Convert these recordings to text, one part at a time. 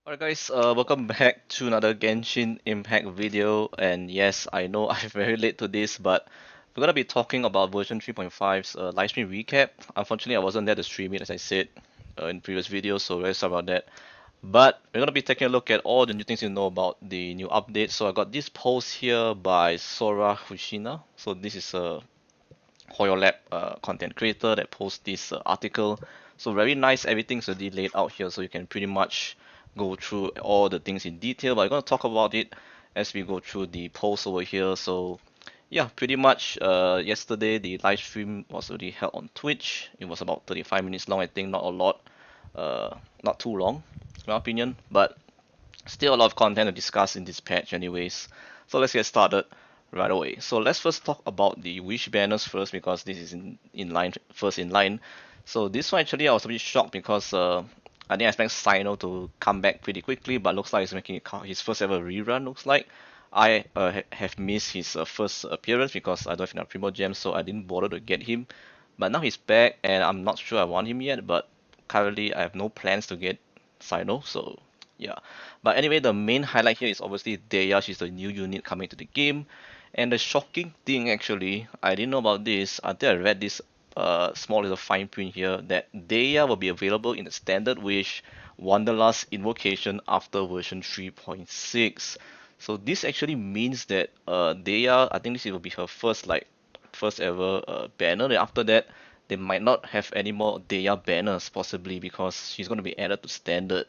Alright guys, welcome back to another Genshin Impact video, and yes, I know I'm very late to this, but we're gonna be talking about version 3.5's live stream recap. Unfortunately, I wasn't there to stream it as I said in previous videos, so very sorry about that. But we're gonna be taking a look at all the new things you know about the new update. So I got this post here by Sora Hushina. So this is a HoYoLab content creator that posts this article. So very nice, everything's already laid out here, so you can pretty much go through all the things in detail. But I'm gonna talk about it as we go through the post over here. So yeah, pretty much yesterday the live stream was already held on Twitch. It was about 35 minutes long, I think, not a lot, uh, not too long, in my opinion, but still a lot of content to discuss in this patch anyways. So let's get started right away. So let's first talk about the wish banners first because this is in line first in line. So this one actually I was a bit shocked because I didn't expect Sino to come back pretty quickly, but looks like he's making his first ever rerun. Looks like I have missed his first appearance because I don't have enough Primo Gems, so I didn't bother to get him. But now he's back, and I'm not sure I want him yet. But currently I have no plans to get Sino, so yeah. But anyway, the main highlight here is obviously Deya. She's the new unit coming to the game. And the shocking thing actually, I didn't know about this until I read this small little fine print here that Deya will be available in the standard wish Wanderlust invocation after version 3.6. So this actually means that Deya, I think this will be her first ever banner. Then after that, they might not have any more Deya banners possibly because she's going to be added to standard.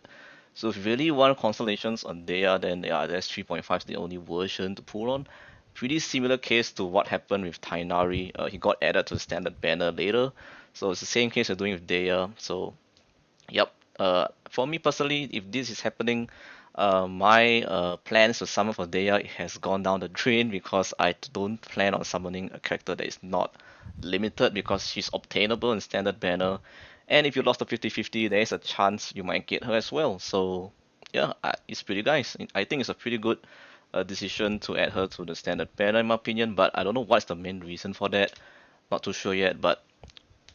So if you really want constellations on Deya, then yeah, that's 3.5 is the only version to pull on. Pretty similar case to what happened with Tainari. He got added to the standard banner later. So it's the same case we're doing with Deya. So yep. For me personally, if this is happening, my plans to summon for Deya has gone down the drain because I don't plan on summoning a character that is not limited because she's obtainable in standard banner. And if you lost a 50-50, there is a chance you might get her as well. So yeah, it's pretty nice. I think it's a pretty good decision to add her to the standard banner in my opinion, but I don't know what's the main reason for that. Not too sure yet, but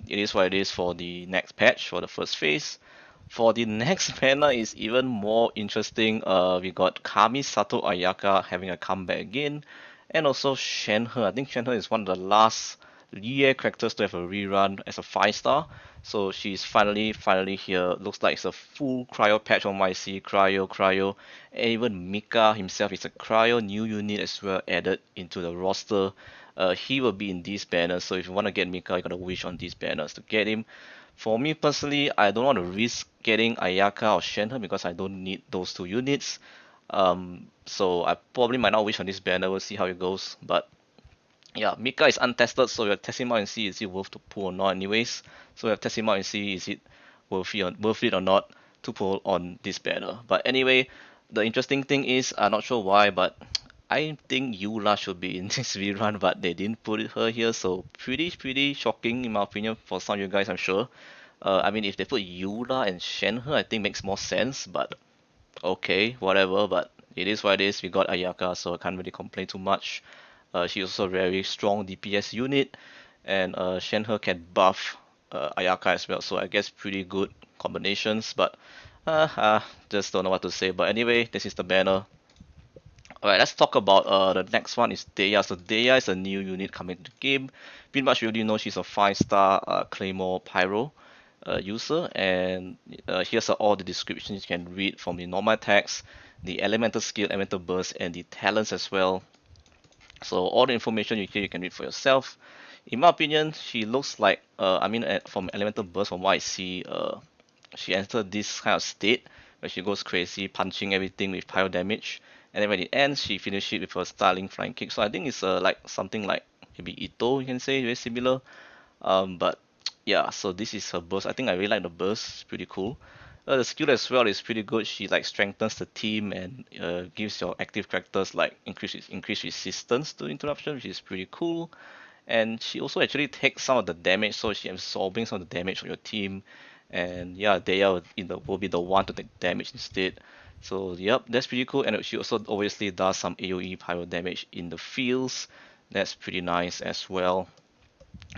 it is what it is for the next patch for the first phase. For the next banner is even more interesting. We got Kami Sato Ayaka having a comeback again, and also Shenhe. I think Shenhe is one of the last Lier characters to have a rerun as a 5-star. So she's finally here. Looks like it's a full cryo patch on YC, cryo. And even Mika himself is a cryo new unit as well added into the roster. He will be in these banners. So if you want to get Mika, you gotta wish on these banners to get him. For me personally, I don't want to risk getting Ayaka or Shenhe because I don't need those two units. So I probably might not wish on this banner. We'll see how it goes. But yeah, Mika is untested, so we'll test him out and see is it worth to pull or not anyways. So we'll test him out and see is it worth it or not to pull on this banner. But anyway, the interesting thing is, I'm not sure why, but I think Yula should be in this rerun, but they didn't put her here, so pretty shocking in my opinion for some of you guys, I'm sure. I mean, if they put Yula and Shenhe, I think makes more sense, but okay, whatever, but it is what it is. We got Ayaka, so I can't really complain too much. She's also a very strong DPS unit, and Shenhe can buff Ayaka as well, so I guess pretty good combinations, but just don't know what to say. But anyway, this is the banner. Alright, let's talk about the next one is Deya. So Deya is a new unit coming to the game. Pretty much you already know she's a 5-star Claymore Pyro user, and here's all the descriptions you can read from the normal attacks, the elemental skill, elemental burst, and the talents as well. So all the information you here you can read for yourself. In my opinion, she looks like I mean from elemental burst from what I see, she entered this kind of state where she goes crazy, punching everything with pyro damage, and then when it ends, she finishes it with a Starling flying kick. So I think it's like something like maybe Ito, you can say, very similar. But yeah, so this is her burst. I think I really like the burst. It's pretty cool. The skill as well is pretty good. She like strengthens the team and gives your active characters like increased resistance to interruption, which is pretty cool. And she also actually takes some of the damage, so she absorbing some of the damage from your team. And yeah, they are will be the one to take damage instead. So yep, that's pretty cool. And she also obviously does some AoE pyro damage in the fields. That's pretty nice as well.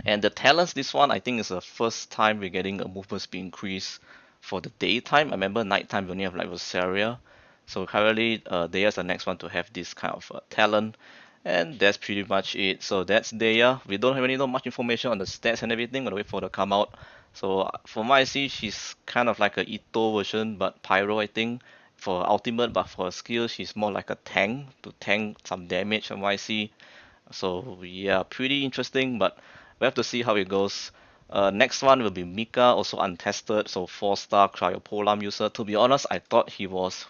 And the talents, this one I think is the first time we're getting a movement speed increase for the daytime. I remember nighttime we only have like Rosaria. So currently, Daya is the next one to have this kind of talent, and that's pretty much it. So that's Daya. We don't really know much information on the stats and everything. We'll wait for the come out. So for my see, she's kind of like a Ito version, but Pyro I think for ultimate, but for her skill, she's more like a tank to tank some damage on YC. So yeah, pretty interesting, but we have to see how it goes. Next one will be Mika, also untested, so 4-star Cryopolam user. To be honest, I thought he was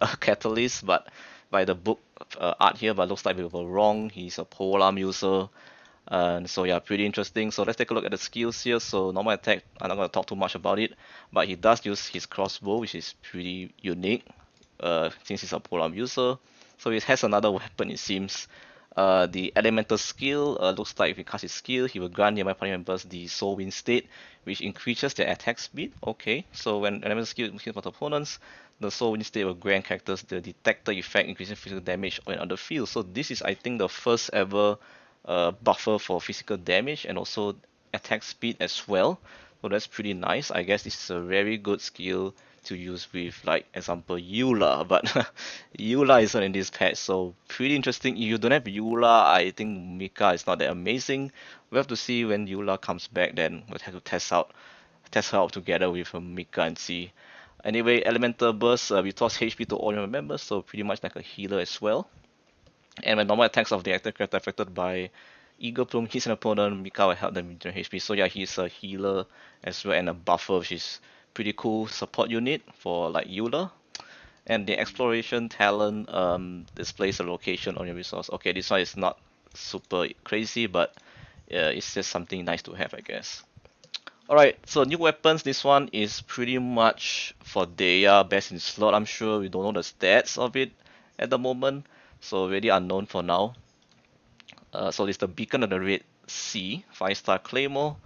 a catalyst, but by the book art here, but looks like we were wrong. He's a Polam user. And so yeah, pretty interesting. So let's take a look at the skills here. So normal attack, I'm not going to talk too much about it, but he does use his crossbow, which is pretty unique since he's a Polam user. So he has another weapon, it seems. The elemental skill looks like if he casts his skill, he will grant nearby party members the soul wind state, which increases their attack speed. Okay, so when elemental skill hits for opponents, the soul wind state will grant characters the detector effect, increasing physical damage when on the field. So this is, I think, the first ever buffer for physical damage and also attack speed as well. So that's pretty nice. I guess this is a very good skill to use with, like, example, Eula, but Eula isn't in this patch, so pretty interesting. If you don't have Eula, I think Mika is not that amazing. We have to see when Eula comes back, then we'll have to test her out together with Mika and see. Anyway, Elemental Burst, we toss HP to all your members, so pretty much like a healer as well. And when normal attacks of the active character affected by Eagle Plume hits an opponent, Mika will help them regenerate HP. So yeah, he's a healer as well and a buffer, which is pretty cool support unit for like Eula. And the exploration talent displays the location on your resource. Okay, this one is not super crazy, but it's just something nice to have, I guess. Alright, so new weapons. This one is pretty much for Daya, best in slot. I'm sure we don't know the stats of it at the moment, so really unknown for now. So it's the Beacon of the Red Sea, 5-star Claymore,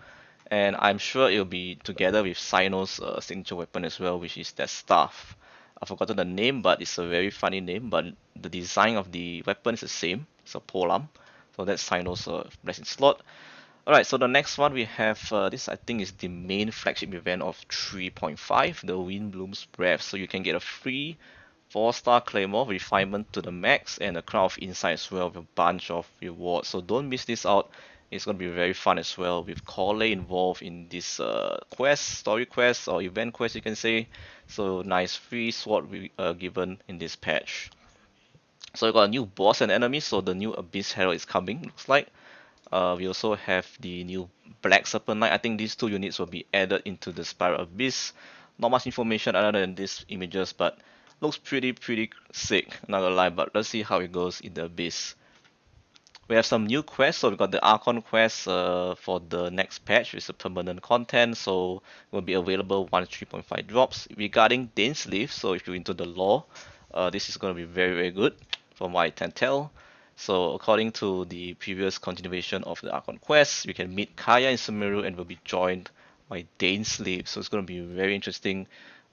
and I'm sure it'll be together with Sino's signature weapon as well, which is that staff. I've forgotten the name, but it's a very funny name, but the design of the weapon is the same. It's a polearm, so that's Sino's blessing slot. Alright, so the next one we have, this I think is the main flagship event of 3.5, the Wind Bloom's Breath. So you can get a free 4-star Claymore, refinement to the max, and a Crown of Insight as well with a bunch of rewards. So don't miss this out. It's going to be very fun as well with Corley involved in this quest, story quest, or event quest you can say. So nice free sword given in this patch. So we got a new boss and enemy, so the new Abyss Herald is coming, looks like. We also have the new Black Serpent Knight. I think these two units will be added into the Spiral Abyss. Not much information other than these images, but looks pretty sick, not gonna lie, but let's see how it goes in the Abyss. We have some new quests, so we got the Archon quest for the next patch, it's a permanent content, so it will be available once 3.5 drops. Regarding Dane's Leaf, so if you're into the lore, this is going to be very good from what I can tell. So according to the previous continuation of the Archon quest, you can meet Kaya in Sumeru and will be joined by Dane's Leaf, so it's going to be very interesting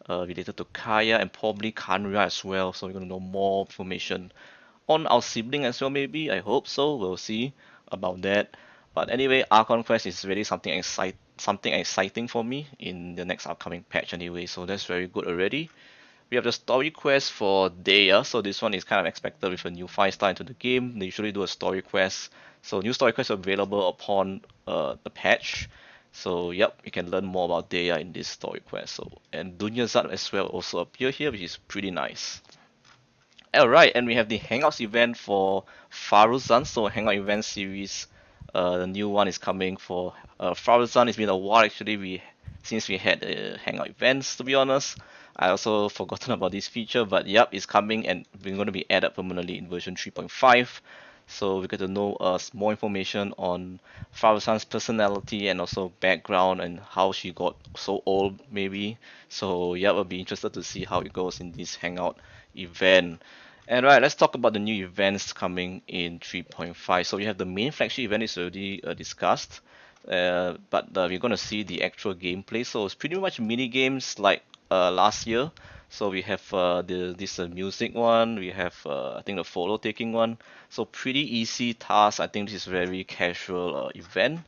related to Kaya and probably Kanria as well, so we're going to know more information on our sibling as well, maybe. I hope so. We'll see about that. But anyway, Archon Quest is really something exciting for me in the next upcoming patch anyway, so that's very good already. We have the story quest for Daya, so this one is kind of expected with a new 5-star into the game. They usually do a story quest, so new story quests are available upon the patch. So yep, you can learn more about Daya in this story quest. So and Dunyazad as well also appear here, which is pretty nice. Alright, and we have the Hangouts event for Faruzan. So Hangout event series, the new one is coming for Faruzan. It's been a while actually. Since we had Hangout events, to be honest. I also forgotten about this feature, but yep, it's coming and we're going to be added permanently in version 3.5. So we get to know more information on Faruzan's personality and also background and how she got so old, maybe. So yeah, we'll be interested to see how it goes in this Hangout event. And right, let's talk about the new events coming in 3.5. So we have the main flagship event is already discussed, but we're gonna see the actual gameplay. So it's pretty much mini games like last year. So we have this music one, we have I think the photo taking one. So pretty easy task. I think this is very casual event.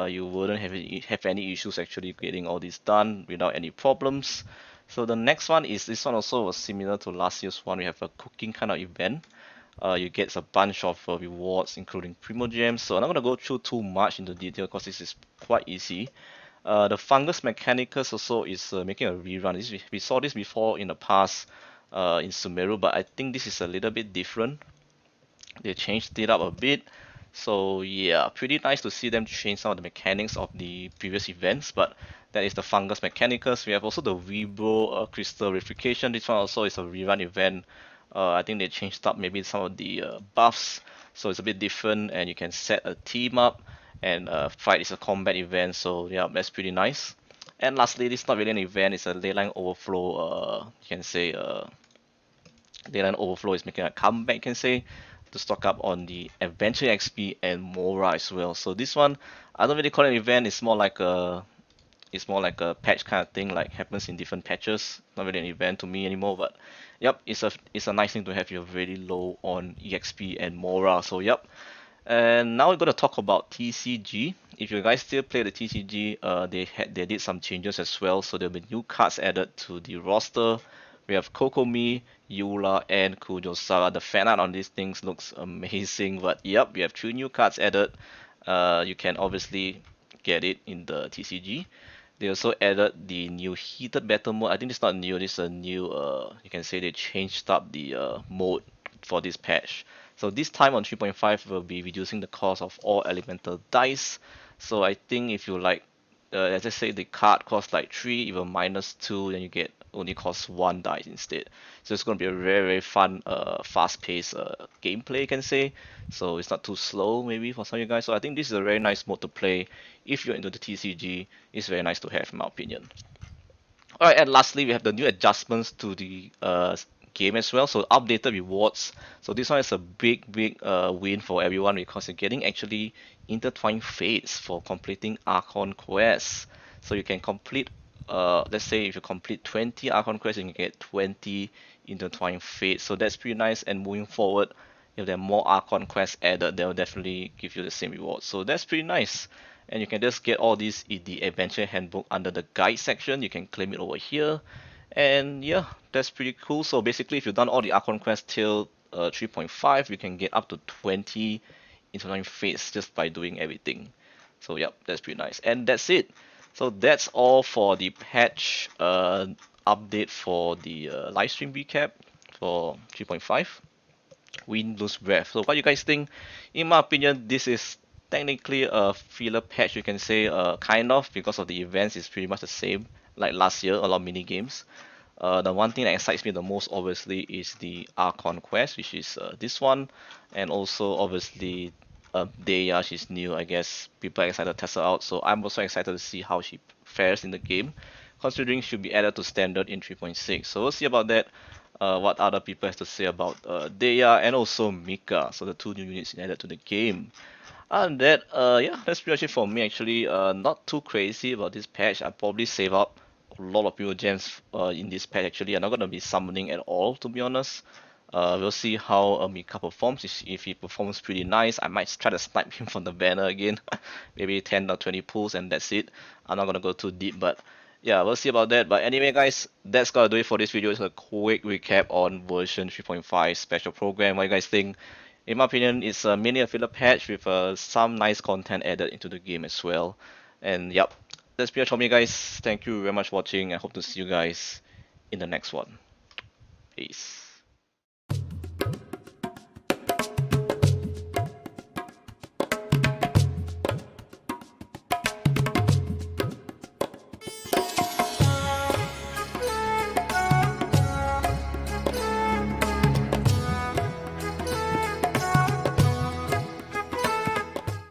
you wouldn't have any issues actually getting all this done without any problems. So the next one is this one also was similar to last year's one. We have a cooking kind of event. You get a bunch of rewards, including Primo Gems. So I'm not gonna go through too much into detail because this is quite easy. The fungus mechanicus also is making a rerun. We saw this before in the past in Sumeru, but I think this is a little bit different. They changed it up a bit. So yeah, pretty nice to see them change some of the mechanics of the previous events, but that is the fungus mechanicus. We have also the Vibro crystal replication. This one also is a rerun event. I think they changed up maybe some of the buffs, so it's a bit different, and you can set a team up, and fight is a combat event. So yeah, that's pretty nice. And lastly, this is not really an event; it's a leyline overflow. You can say Dayland Overflow is making a comeback, you can say, to stock up on the Adventure XP and Mora as well. So this one, I don't really call it an event. It's more like a patch kind of thing, like happens in different patches. Not really an event to me anymore, but yep, it's a nice thing to have. You're really low on EXP and Mora. So yep. And now we're gonna talk about TCG. If you guys still play the TCG, they did some changes as well. So there'll be new cards added to the roster. We have Kokomi, Eula, and Kujosara. The fan art on these things looks amazing. But yep, we have 3 new cards added. You can obviously get it in the TCG. They also added the new heated battle mode. I think it's not new. This is a new. You can say they changed up the mode for this patch. So this time on 3.5 will be reducing the cost of all elemental dice. So I think if you like, let's just say the card costs like 3, even -2, then you get only cost 1 dice instead. So it's going to be a very very fun, fast-paced gameplay, you can say. So it's not too slow maybe for some of you guys. So I think this is a very nice mode to play if you're into the TCG. It's very nice to have, in my opinion. Alright, and lastly, we have the new adjustments to the game as well. So updated rewards. So this one is a big win for everyone because you're getting actually intertwined fates for completing Archon quests. So you can complete, let's say if you complete 20 Archon quests, you can get 20 intertwined fates. So that's pretty nice. And moving forward, if there are more Archon quests added, they'll definitely give you the same reward. So that's pretty nice. And you can just get all these in the adventure handbook under the guide section. You can claim it over here. And yeah, that's pretty cool. So basically, if you've done all the Archon quests till 3.5, you can get up to 20 intertwined fates just by doing everything. So yep, that's pretty nice. And that's it. So that's all for the patch update for the live stream recap for 3.5. Win, lose, breath. So what you guys think? In my opinion, this is technically a filler patch, you can say, kind of, because of the events is pretty much the same like last year, a lot of mini games. The one thing that excites me the most, obviously, is the Archon quest, which is this one, and also obviously Deya, she's new. I guess people are excited to test her out, so I'm also excited to see how she fares in the game, considering she'll be added to standard in 3.6. So we'll see about that. What other people have to say about Deya and also Mika, so the 2 new units added to the game. Other than that, yeah, that's pretty much it for me actually. Not too crazy about this patch. I probably save up a lot of Pure Gems in this patch actually. I'm not gonna be summoning at all, to be honest. We'll see how Mika performs. If he performs pretty nice, I might try to snipe him from the banner again. Maybe 10 or 20 pulls and that's it. I'm not gonna go too deep, but yeah, we'll see about that. But anyway, guys, that's gonna do it for this video. It's a quick recap on version 3.5 special program. What do you guys think? In my opinion, it's a mini filler patch with some nice content added into the game as well. And yep, that's pretty much for me, guys. Thank you very much for watching. I hope to see you guys in the next one. Peace.